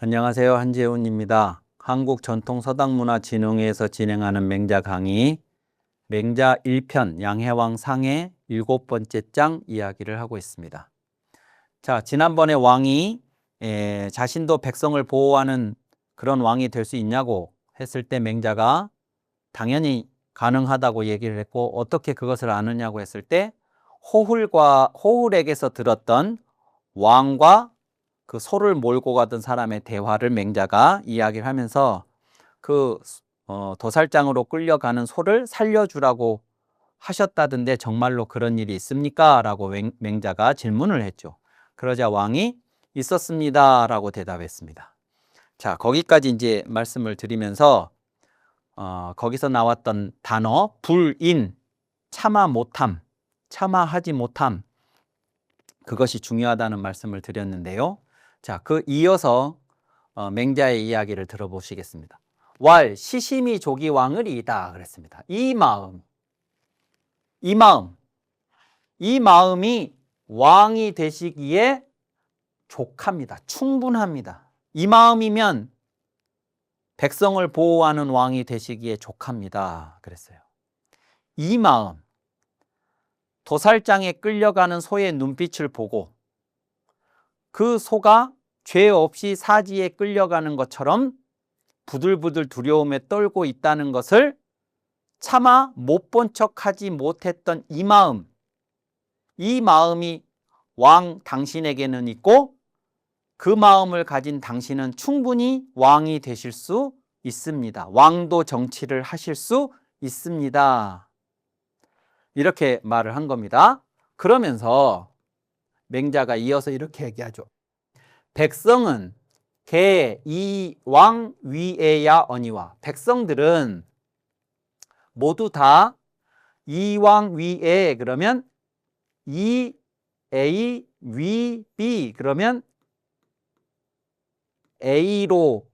안녕하세요. 한재훈입니다. 한국전통서당문화진흥회에서 진행하는 맹자 강의 맹자 1편 양해왕 상의 7번째 장 이야기를 하고 있습니다. 자, 지난번에 왕이 자신도 백성을 보호하는 그런 왕이 될 수 있냐고 했을 때 맹자가 당연히 가능하다고 얘기를 했고, 어떻게 그것을 아느냐고 했을 때 호훌에게서 들었던 왕과 그 소를 몰고 가던 사람의 대화를 맹자가 이야기를 하면서 도살장으로 끌려가는 소를 살려주라고 하셨다던데 정말로 그런 일이 있습니까? 라고 맹자가 질문을 했죠. 그러자 왕이 있었습니다 라고 대답했습니다. 자, 거기까지 이제 말씀을 드리면서 거기서 나왔던 단어 불인, 참아 못함, 참아하지 못함, 그것이 중요하다는 말씀을 드렸는데요. 자, 이어서 맹자의 이야기를 들어보시겠습니다. 왈 시심이 조기 왕을이다 그랬습니다. 이 마음이 왕이 되시기에 족합니다. 충분합니다. 이 마음이면 백성을 보호하는 왕이 되시기에 족합니다 그랬어요. 이 마음, 도살장에 끌려가는 소의 눈빛을 보고 그 소가 죄 없이 사지에 끌려가는 것처럼 부들부들 두려움에 떨고 있다는 것을 차마 못 본 척하지 못했던 이 마음이 왕 당신에게는 있고, 그 마음을 가진 당신은 충분히 왕이 되실 수 있습니다. 왕도 정치를 하실 수 있습니다. 이렇게 말을 한 겁니다. 그러면서 맹자가 이어서 이렇게 얘기하죠. 백성은 개 이 왕 위에야 어니와, 백성들은 모두 다 이 왕 위에 그러면 이 A 위 B 그러면 A로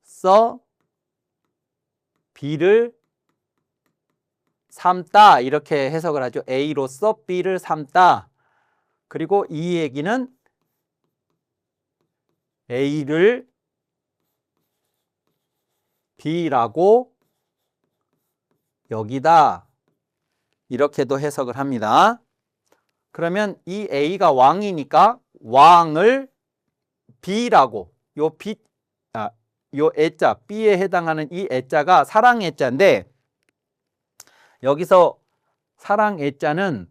써 B를 삼다 이렇게 해석을 하죠. A로서 B를 삼다. 그리고 이 얘기는 A를 B라고 여기다 이렇게도 해석을 합니다. 그러면 이 A가 왕이니까 왕을 B라고, 요 애자 B에 해당하는 이 애자가 사랑 애자인데, 여기서 사랑 애자는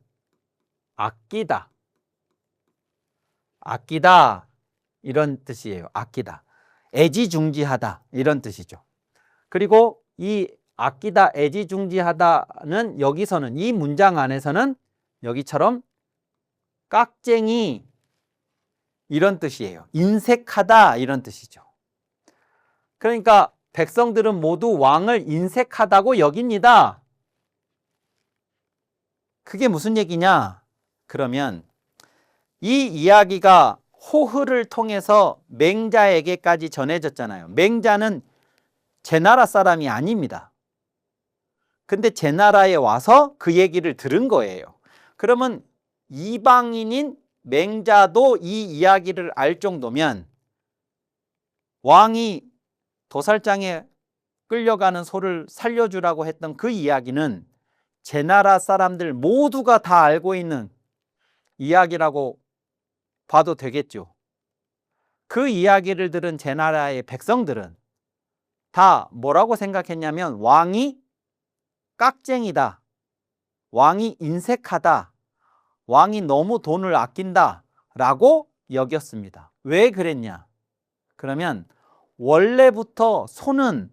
아끼다 이런 뜻이에요. 아끼다, 애지중지하다 이런 뜻이죠. 그리고 이 아끼다, 애지중지하다는 여기서는, 이 문장 안에서는 여기처럼 깍쟁이 이런 뜻이에요. 인색하다 이런 뜻이죠. 그러니까 백성들은 모두 왕을 인색하다고 여깁니다. 그게 무슨 얘기냐? 그러면 이 이야기가 호흐를 통해서 맹자에게까지 전해졌잖아요. 맹자는 제 나라 사람이 아닙니다. 근데 제 나라에 와서 그 얘기를 들은 거예요. 그러면 이방인인 맹자도 이 이야기를 알 정도면 왕이 도살장에 끌려가는 소를 살려주라고 했던 그 이야기는 제 나라 사람들 모두가 다 알고 있는 이야기라고 봐도 되겠죠. 그 이야기를 들은 제 나라의 백성들은 다 뭐라고 생각했냐면 왕이 깍쟁이다, 왕이 인색하다, 왕이 너무 돈을 아낀다 라고 여겼습니다. 왜 그랬냐? 그러면 원래부터 소는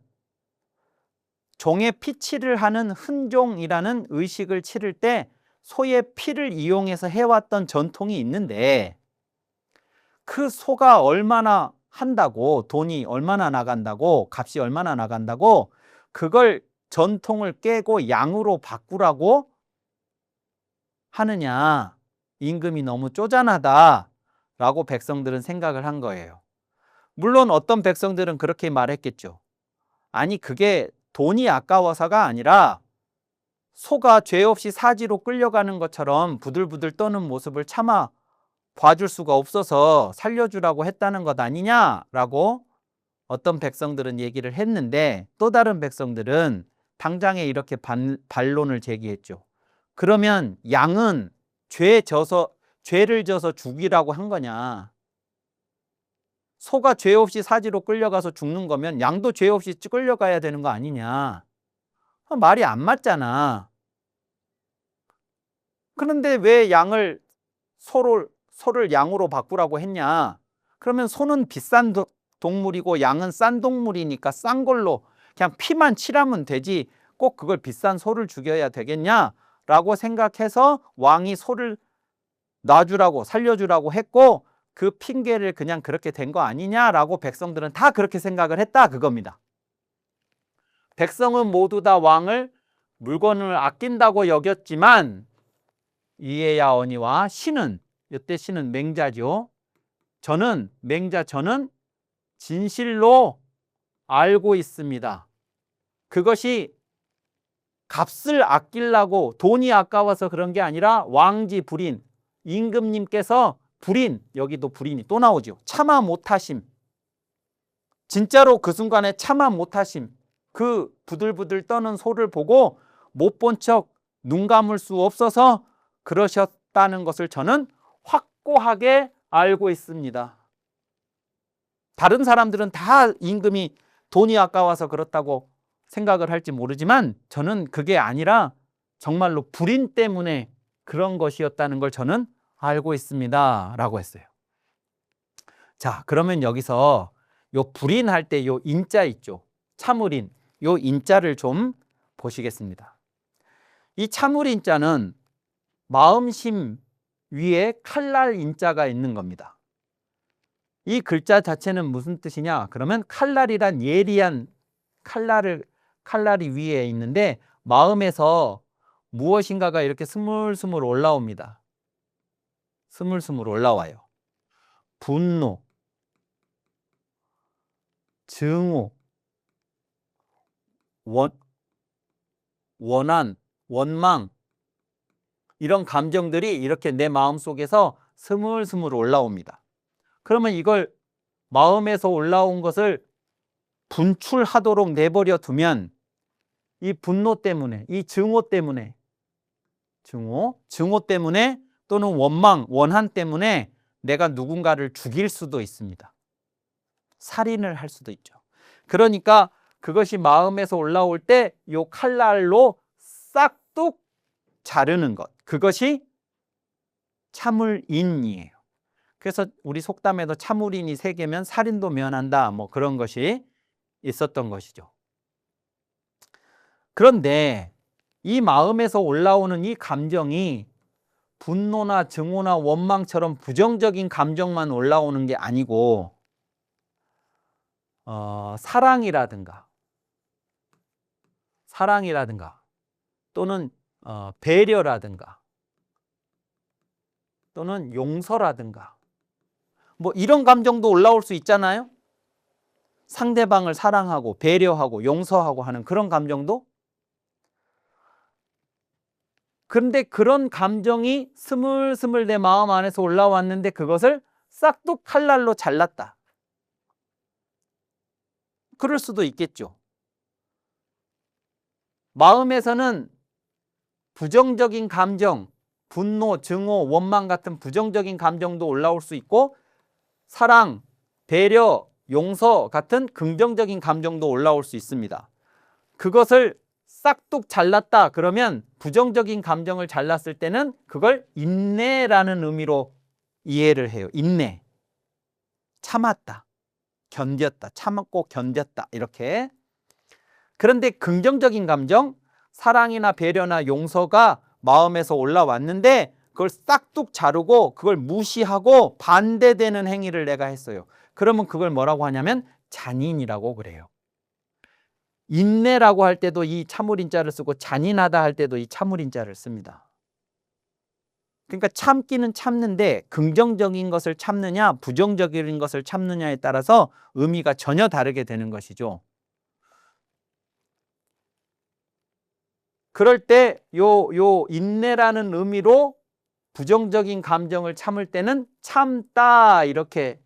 종의 피치를 하는 흔종이라는 의식을 치를 때 소의 피를 이용해서 해왔던 전통이 있는데, 그 소가 얼마나 한다고, 돈이 얼마나 나간다고, 값이 얼마나 나간다고 그걸 전통을 깨고 양으로 바꾸라고 하느냐, 임금이 너무 쪼잔하다 라고 백성들은 생각을 한 거예요. 물론 어떤 백성들은 그렇게 말했겠죠. 아니, 그게 돈이 아까워서가 아니라 소가 죄 없이 사지로 끌려가는 것처럼 부들부들 떠는 모습을 차마 봐줄 수가 없어서 살려주라고 했다는 것 아니냐라고 어떤 백성들은 얘기를 했는데, 또 다른 백성들은 당장에 이렇게 반론을 제기했죠. 그러면 양은 죄를 져서 죽이라고 한 거냐? 소가 죄 없이 사지로 끌려가서 죽는 거면 양도 죄 없이 끌려가야 되는 거 아니냐? 말이 안 맞잖아. 그런데 왜 소를 양으로 바꾸라고 했냐? 그러면 소는 비싼 동물이고 양은 싼 동물이니까 싼 걸로 그냥 피만 칠하면 되지 꼭 그걸 비싼 소를 죽여야 되겠냐라고 생각해서 왕이 소를 놔주라고 살려주라고 했고, 그 핑계를 그냥 그렇게 된 거 아니냐라고 백성들은 다 그렇게 생각을 했다 그겁니다. 백성은 모두 다 왕을 물건을 아낀다고 여겼지만 이에야 어니와 신은, 이때 신은 맹자죠. 저는 진실로 알고 있습니다. 그것이 값을 아끼려고 돈이 아까워서 그런 게 아니라 왕지 불인, 임금님께서 불인, 여기도 불인이 또 나오죠. 참아 못하심. 진짜로 그 순간에 참아 못하심. 그 부들부들 떠는 소를 보고 못 본 척 눈 감을 수 없어서 그러셨다는 것을 저는 확고하게 알고 있습니다. 다른 사람들은 다 임금이 돈이 아까워서 그렇다고 생각을 할지 모르지만 저는 그게 아니라 정말로 불인 때문에 그런 것이었다는 걸 저는 알고 있습니다 라고 했어요. 자, 그러면 여기서 요 불인할 때 요 인자 있죠. 참을인, 요 인자를 좀 보시겠습니다. 이 참을인자는 마음심 위에 칼날 인자가 있는 겁니다. 이 글자 자체는 무슨 뜻이냐? 그러면 칼날이란 예리한 칼날이 위에 있는데 마음에서 무엇인가가 이렇게 스물스물 올라옵니다. 스물스물 올라와요. 분노, 증오, 원한, 원망, 이런 감정들이 이렇게 내 마음속에서 스물스물 올라옵니다. 그러면 이걸 마음에서 올라온 것을 분출하도록 내버려 두면 이 분노 때문에, 이 증오 때문에 또는 원망, 원한 때문에 내가 누군가를 죽일 수도 있습니다. 살인을 할 수도 있죠. 그러니까 그것이 마음에서 올라올 때 이 칼날로 싹둑 자르는 것, 그것이 참을인이에요. 그래서 우리 속담에도 참을인이 3개면 살인도 면한다, 뭐 그런 것이 있었던 것이죠. 그런데 이 마음에서 올라오는 이 감정이 분노나 증오나 원망처럼 부정적인 감정만 올라오는 게 아니고 사랑이라든가 또는 배려라든가 또는 용서라든가 뭐 이런 감정도 올라올 수 있잖아요. 상대방을 사랑하고 배려하고 용서하고 하는 그런 감정도. 그런데 그런 감정이 스물스물 내 마음 안에서 올라왔는데 그것을 싹둑 칼날로 잘랐다. 그럴 수도 있겠죠. 마음에서는 부정적인 감정, 분노, 증오, 원망 같은 부정적인 감정도 올라올 수 있고 사랑, 배려, 용서 같은 긍정적인 감정도 올라올 수 있습니다. 그것을 싹둑 잘랐다 그러면 부정적인 감정을 잘랐을 때는 그걸 인내라는 의미로 이해를 해요. 인내. 참았다. 견뎠다. 참았고 견뎠다. 이렇게. 그런데 긍정적인 감정, 사랑이나 배려나 용서가 마음에서 올라왔는데 그걸 싹둑 자르고 그걸 무시하고 반대되는 행위를 내가 했어요. 그러면 그걸 뭐라고 하냐면 잔인이라고 그래요. 인내라고 할 때도 이 참을인자를 쓰고 잔인하다 할 때도 이 참을인자를 씁니다. 그러니까 참기는 참는데 긍정적인 것을 참느냐 부정적인 것을 참느냐에 따라서 의미가 전혀 다르게 되는 것이죠. 그럴 때 요 인내라는 의미로 부정적인 감정을 참을 때는 참다 이렇게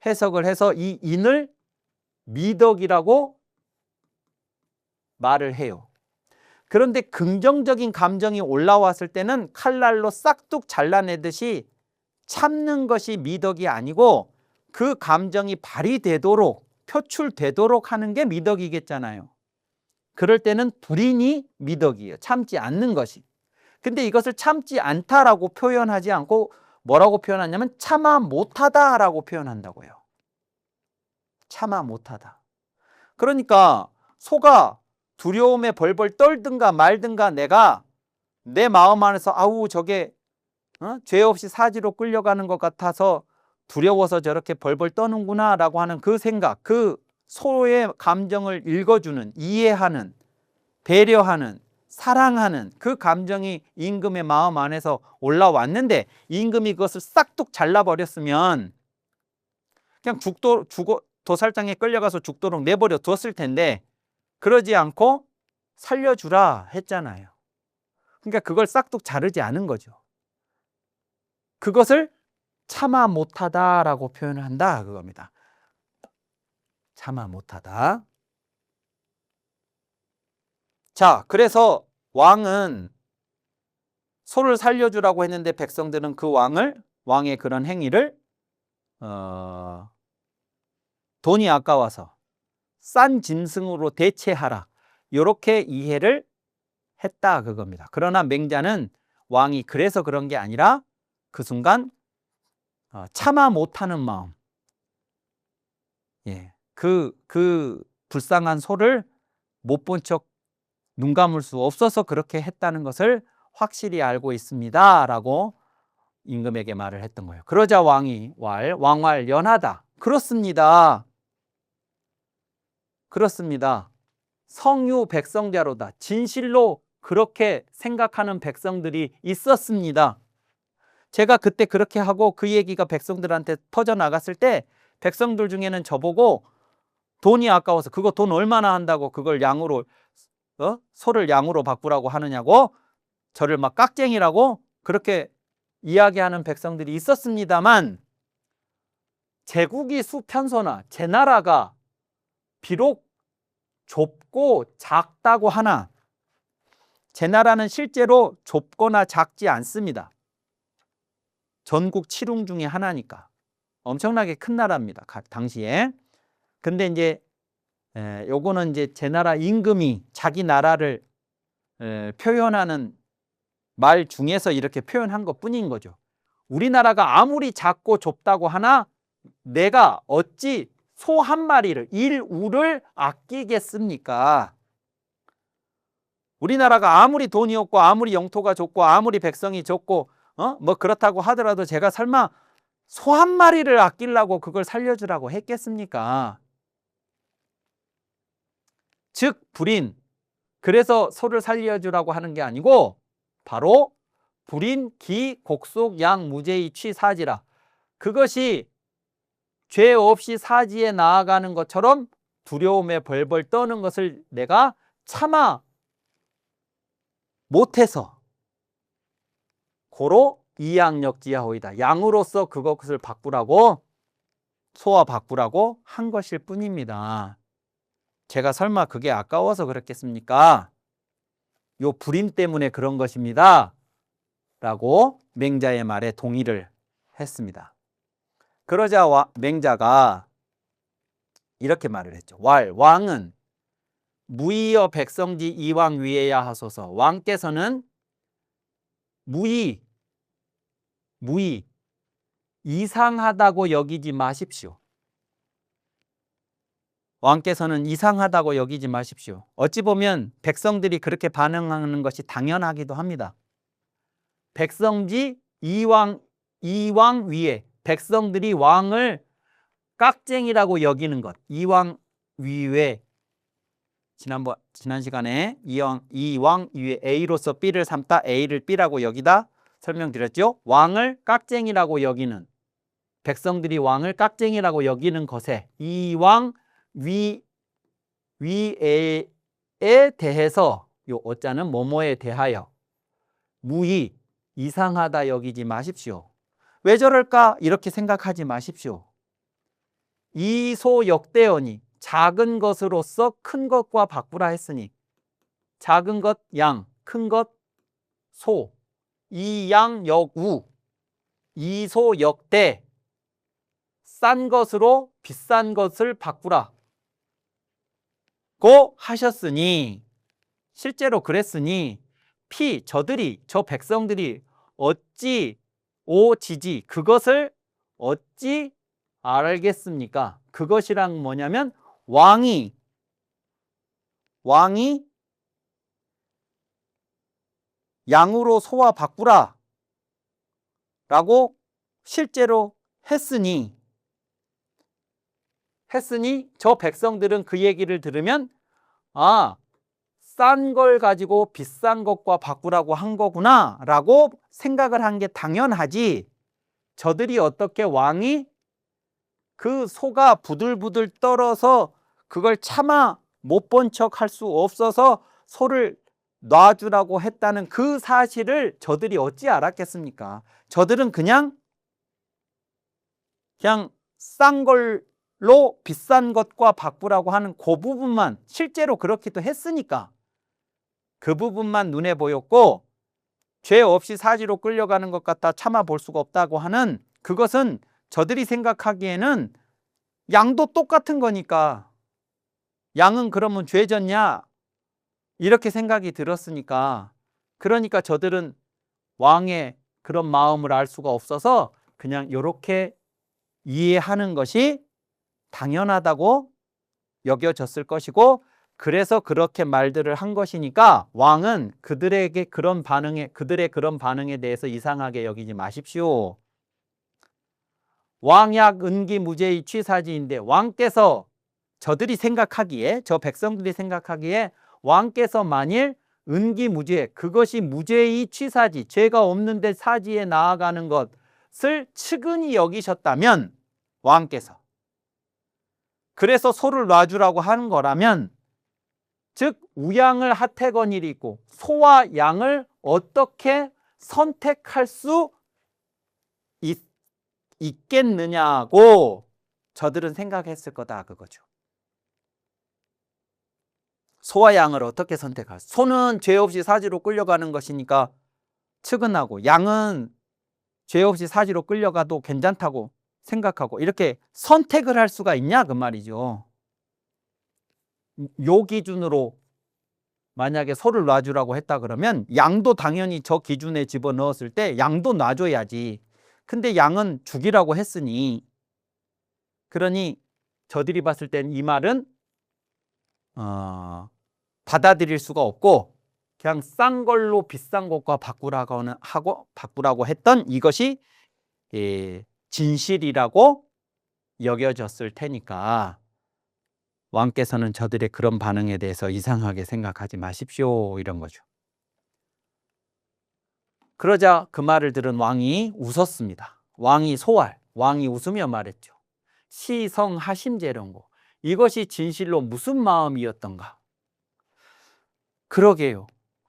해석을 해서 이 인을 미덕이라고 말을 해요. 그런데 긍정적인 감정이 올라왔을 때는 칼날로 싹둑 잘라내듯이 참는 것이 미덕이 아니고 그 감정이 발휘되도록 표출되도록 하는 게 미덕이겠잖아요. 그럴 때는 불인이 미덕이에요. 참지 않는 것이. 근데 이것을 참지 않다라고 표현하지 않고 뭐라고 표현하냐면 참아 못하다라고 표현한다고요. 참아 못하다. 그러니까 소가 두려움에 벌벌 떨든가 말든가 내가 내 마음 안에서 아우 저게 죄 없이 사지로 끌려가는 것 같아서 두려워서 저렇게 벌벌 떠는구나 라고 하는 그 생각, 그 소의 감정을 읽어주는, 이해하는, 배려하는, 사랑하는 그 감정이 임금의 마음 안에서 올라왔는데 임금이 그것을 싹둑 잘라버렸으면 그냥 도살장에 끌려가서 죽도록 내버려 두었을 텐데 그러지 않고 살려주라 했잖아요. 그러니까 그걸 싹둑 자르지 않은 거죠. 그것을 참아 못하다라고 표현을 한다 그겁니다. 참아 못하다. 자, 그래서 왕은 소를 살려주라고 했는데 백성들은 그 왕의 그런 행위를 돈이 아까워서 싼 짐승으로 대체하라 이렇게 이해를 했다 그겁니다. 그러나 맹자는 왕이 그래서 그런 게 아니라 그 순간 참아 못하는 마음, 그 불쌍한 소를 못 본 척 눈 감을 수 없어서 그렇게 했다는 것을 확실히 알고 있습니다 라고 임금에게 말을 했던 거예요. 그러자 왕이 왕왈 연하다. 그렇습니다. 성유 백성자로다. 진실로 그렇게 생각하는 백성들이 있었습니다. 제가 그때 그렇게 하고 그 얘기가 백성들한테 퍼져나갔을 때 백성들 중에는 저보고 돈이 아까워서 그거 돈 얼마나 한다고 그걸 양으로 소를 양으로 바꾸라고 하느냐고 저를 막 깍쟁이라고 그렇게 이야기하는 백성들이 있었습니다만 제국이 수편소나 제 나라가 비록 좁고 작다고 하나 제 나라는 실제로 좁거나 작지 않습니다. 전국 7웅 중에 하나니까 엄청나게 큰 나라입니다. 당시에. 근데 이제 요거는 이제 제 나라 임금이 자기 나라를 표현하는 말 중에서 이렇게 표현한 것 뿐인 거죠. 우리나라가 아무리 작고 좁다고 하나 내가 어찌 소 한 마리를 일우를 아끼겠습니까? 우리나라가 아무리 돈이 없고 아무리 영토가 좁고 아무리 백성이 적고 뭐 그렇다고 하더라도 제가 설마 소 한 마리를 아끼려고 그걸 살려주라고 했겠습니까? 즉 불인, 그래서 소를 살려주라고 하는 게 아니고 바로 불인 기 곡속 양 무죄의 취 사지라. 그것이 죄 없이 사지에 나아가는 것처럼 두려움에 벌벌 떠는 것을 내가 참아 못해서 고로 이양역지하오이다. 양으로서 그것을 바꾸라고 소와 바꾸라고 한 것일 뿐입니다. 제가 설마 그게 아까워서 그랬겠습니까? 요 불인 때문에 그런 것입니다. 라고 맹자의 말에 동의를 했습니다. 그러자 맹자가 이렇게 말을 했죠. 왕은 무의여 백성지 이왕 위에야 하소서. 왕께서는 무의, 이상하다고 여기지 마십시오. 왕께서는 이상하다고 여기지 마십시오. 어찌 보면 백성들이 그렇게 반응하는 것이 당연하기도 합니다. 백성지 이왕 위에 백성들이 왕을 깍쟁이라고 여기는 것. 이왕 위에 지난 시간에 이왕 위에 A로서 B를 삼다 A를 B라고 여기다 설명드렸죠. 왕을 깍쟁이라고 여기는 백성들이 왕을 깍쟁이라고 여기는 것에 이왕 위에 대해서 요 어자는 뭐뭐에 대하여 무의 이상하다 여기지 마십시오. 왜 저럴까? 이렇게 생각하지 마십시오. 이소역대어니 작은 것으로서 큰 것과 바꾸라 했으니 작은 것 양, 큰 것 소, 이양역우, 이소역대 싼 것으로 비싼 것을 바꾸라 고 하셨으니 실제로 그랬으니 저들이 저 백성들이 어찌 오지지 그것을 어찌 알겠습니까? 그것이랑 뭐냐면 왕이 양으로 소와 바꾸라 라고 실제로 했으니 저 백성들은 그 얘기를 들으면 싼 걸 가지고 비싼 것과 바꾸라고 한 거구나 라고 생각을 한 게 당연하지. 저들이 어떻게 왕이 그 소가 부들부들 떨어서 그걸 차마 못 본 척 할 수 없어서 소를 놔주라고 했다는 그 사실을 저들이 어찌 알았겠습니까? 저들은 그냥 싼 걸로 비싼 것과 바꾸라고 하는 그 부분만 실제로 그렇기도 했으니까 그 부분만 눈에 보였고 죄 없이 사지로 끌려가는 것 같아 참아 볼 수가 없다고 하는 그것은 저들이 생각하기에는 양도 똑같은 거니까 양은 그러면 죄졌냐? 이렇게 생각이 들었으니까 그러니까 저들은 왕의 그런 마음을 알 수가 없어서 그냥 이렇게 이해하는 것이 당연하다고 여겨졌을 것이고 그래서 그렇게 말들을 한 것이니까 왕은 그들의 그런 반응에 대해서 이상하게 여기지 마십시오. 왕약 은기 무죄의 취사지인데 왕께서 저들이 생각하기에 저 백성들이 생각하기에 왕께서 만일 은기 무죄 그것이 무죄의 취사지 죄가 없는데 사지에 나아가는 것을 측은히 여기셨다면 왕께서 그래서 소를 놔주라고 하는 거라면 즉 우양을 하태건일이 있고 소와 양을 어떻게 선택할 수 있겠느냐고 저들은 생각했을 거다 그거죠. 소와 양을 어떻게 선택할 수? 소는 죄 없이 사지로 끌려가는 것이니까 측은하고 양은 죄 없이 사지로 끌려가도 괜찮다고 생각하고 이렇게 선택을 할 수가 있냐 그 말이죠. 요 기준으로 만약에 소를 놔주라고 했다 그러면 양도 당연히 저 기준에 집어넣었을 때 양도 놔줘야지. 근데 양은 죽이라고 했으니 그러니 저들이 봤을 땐 이 말은 받아들일 수가 없고 그냥 싼 걸로 비싼 것과 바꾸라고 했던 이것이 진실이라고 여겨졌을 테니까 왕께서는 저들의 그런 반응에 대해서 이상하게 생각하지 마십시오 이런 거죠. 그러자 그 말을 들은 왕이 웃었습니다. 왕이 웃으며 말했죠. 시성하심제령고 이것이 진실로 무슨 마음이었던가. 그러게요.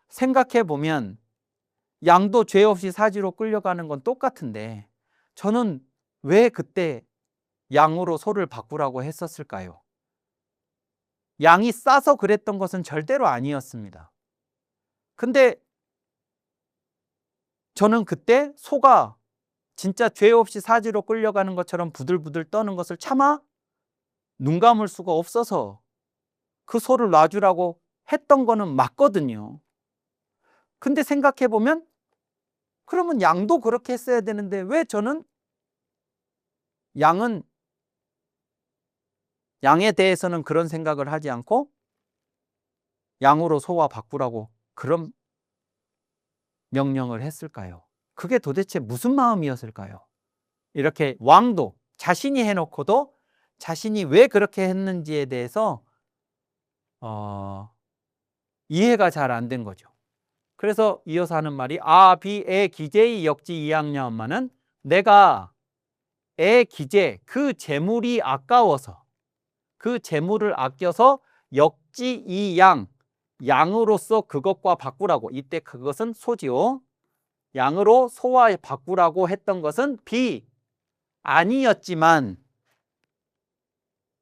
생각해보면 양도 죄 없이 사지로 끌려가는 건 똑같은데 저는 왜 그때 양으로 소를 바꾸라고 했었을까요? 양이 싸서 그랬던 것은 절대로 아니었습니다. 근데 저는 그때 소가 진짜 죄 없이 사지로 끌려가는 것처럼 부들부들 떠는 것을 차마 눈 감을 수가 없어서 그 소를 놔주라고 했던 거는 맞거든요. 근데 생각해보면 그러면 양도 그렇게 했어야 되는데 왜 저는 양에 대해서는 그런 생각을 하지 않고 양으로 소와 바꾸라고 그런 명령을 했을까요? 그게 도대체 무슨 마음이었을까요? 이렇게 왕도 자신이 해놓고도 자신이 왜 그렇게 했는지에 대해서 이해가 잘 안 된 거죠. 그래서 이어서 하는 말이 비에 기재의 역지 이양냐 엄마는 내가 기재 그 재물이 아까워서 그 재물을 아껴서 역지 이 양으로서 그것과 바꾸라고 이때 그것은 소지요. 양으로 소와 바꾸라고 했던 것은 B 아니었지만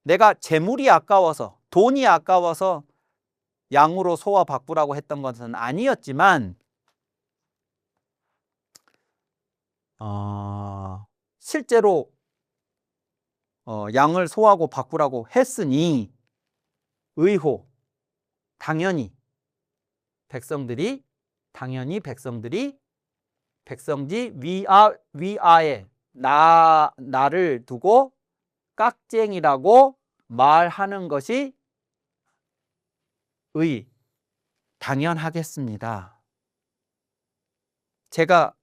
내가 재물이 아까워서 돈이 아까워서 양으로 소와 바꾸라고 했던 것은 아니었지만 실제로 양을 소하고 바꾸라고 했으니 의호 당연히 백성들이 백성지 위아에 나를 두고 깍쟁이라고 말하는 것이 당연하겠습니다. 제가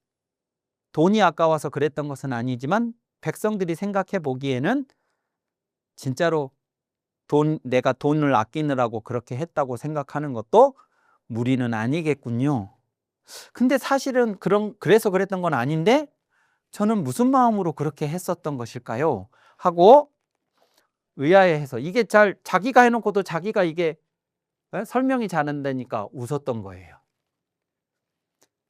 돈이 아까워서 그랬던 것은 아니지만 백성들이 생각해 보기에는 진짜로 내가 돈을 아끼느라고 그렇게 했다고 생각하는 것도 무리는 아니겠군요. 근데 사실은 그래서 그랬던 건 아닌데 저는 무슨 마음으로 그렇게 했었던 것일까요? 하고 의아해해서 이게 자기가 해놓고도 자기가 이게 설명이 잘 안 되니까 웃었던 거예요.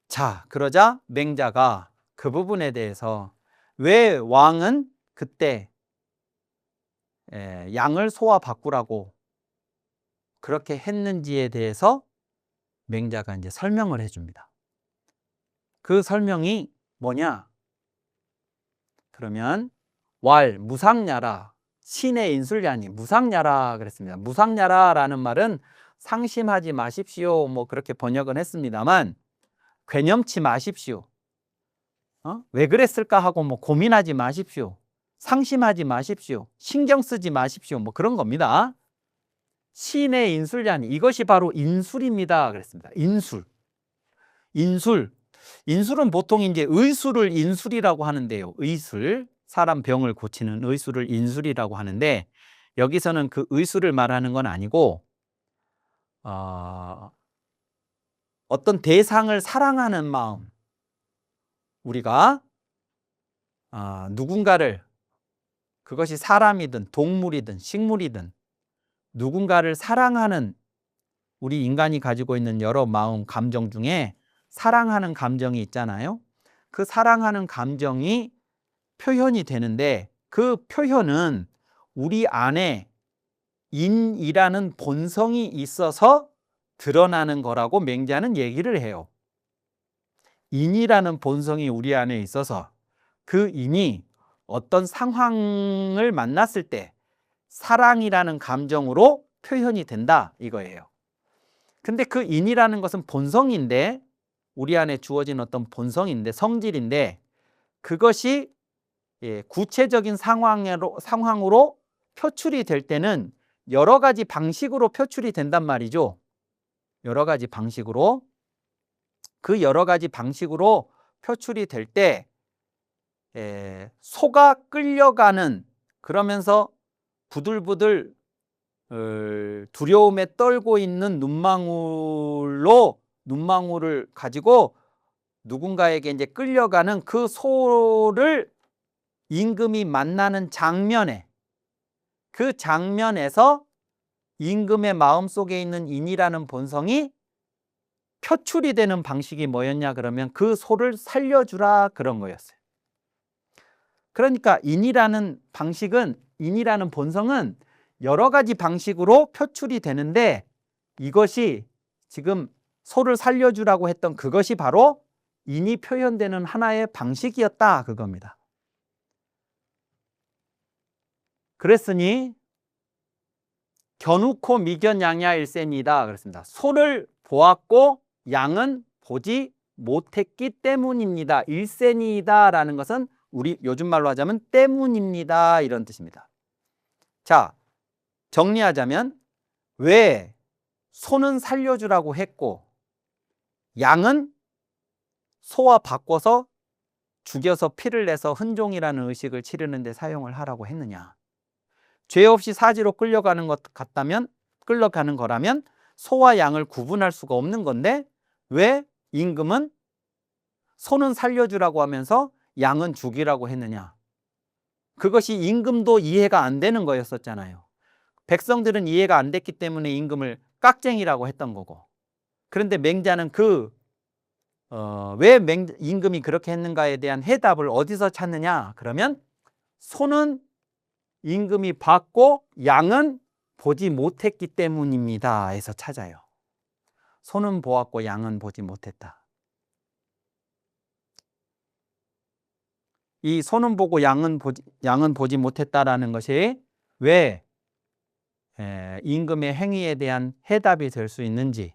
자, 그러자 맹자가 그 부분에 대해서 왜 왕은 그때 양을 소와 바꾸라고 그렇게 했는지에 대해서 맹자가 이제 설명을 해줍니다. 그 설명이 뭐냐? 그러면 무상야라 신의 인술야니 무상야라 그랬습니다. 무상야라라는 말은 상심하지 마십시오 뭐 그렇게 번역은 했습니다만 괴념치 마십시오. 왜 그랬을까 하고 뭐 고민하지 마십시오. 상심하지 마십시오. 신경 쓰지 마십시오. 뭐 그런 겁니다. 신의 인술야니 이것이 바로 인술입니다. 그랬습니다. 인술은 보통 이제 의술을 인술이라고 하는데요. 의술, 사람 병을 고치는 의술을 인술이라고 하는데 여기서는 그 의술을 말하는 건 아니고 어떤 대상을 사랑하는 마음, 우리가 누군가를 그것이 사람이든 동물이든 식물이든 누군가를 사랑하는 우리 인간이 가지고 있는 여러 마음, 감정 중에 사랑하는 감정이 있잖아요. 그 사랑하는 감정이 표현이 되는데 그 표현은 우리 안에 인이라는 본성이 있어서 드러나는 거라고 맹자는 얘기를 해요. 인이라는 본성이 우리 안에 있어서 그 인이 어떤 상황을 만났을 때 사랑이라는 감정으로 표현이 된다 이거예요. 근데 그 인이라는 것은 본성인데 우리 안에 주어진 어떤 본성인데 성질인데 그것이 구체적인 상황으로 표출이 될 때는 여러 가지 방식으로 표출이 된단 말이죠. 여러 가지 방식으로 그 여러 가지 방식으로 표출이 될 때 소가 끌려가는 그러면서 부들부들 두려움에 떨고 있는 눈망울을 가지고 누군가에게 이제 끌려가는 그 소를 임금이 만나는 그 장면에서 임금의 마음속에 있는 인이라는 본성이 표출이 되는 방식이 뭐였냐 그러면 그 소를 살려주라 그런 거였어요. 그러니까 인이라는 본성은 여러 가지 방식으로 표출이 되는데 이것이 지금 소를 살려주라고 했던 그것이 바로 인이 표현되는 하나의 방식이었다 그겁니다. 그랬으니 견우코 미견양야일세니이다 그랬습니다. 소를 보았고 양은 보지 못했기 때문입니다. 일세니이다 라는 것은 우리 요즘 말로 하자면 때문입니다 이런 뜻입니다. 자, 정리하자면 왜 소는 살려주라고 했고 양은 소와 바꿔서 죽여서 피를 내서 흔종이라는 의식을 치르는 데 사용을 하라고 했느냐. 죄 없이 사지로 끌려가는 거라면 소와 양을 구분할 수가 없는 건데 왜 임금은 소는 살려주라고 하면서 양은 죽이라고 했느냐. 그것이 임금도 이해가 안 되는 거였었잖아요. 백성들은 이해가 안 됐기 때문에 임금을 깍쟁이라고 했던 거고. 그런데 맹자는 그 왜 임금이 그렇게 했는가에 대한 해답을 어디서 찾느냐? 그러면 소는 임금이 봤고 양은 보지 못했기 때문입니다. 해서 찾아요. 소는 보았고 양은 보지 못했다. 이 소는 보고 양은 보지 못했다라는 것이 왜 임금의 행위에 대한 해답이 될 수 있는지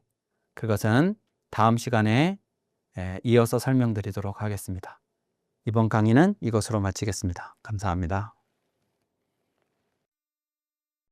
그것은 다음 시간에 이어서 설명드리도록 하겠습니다. 이번 강의는 이것으로 마치겠습니다. 감사합니다.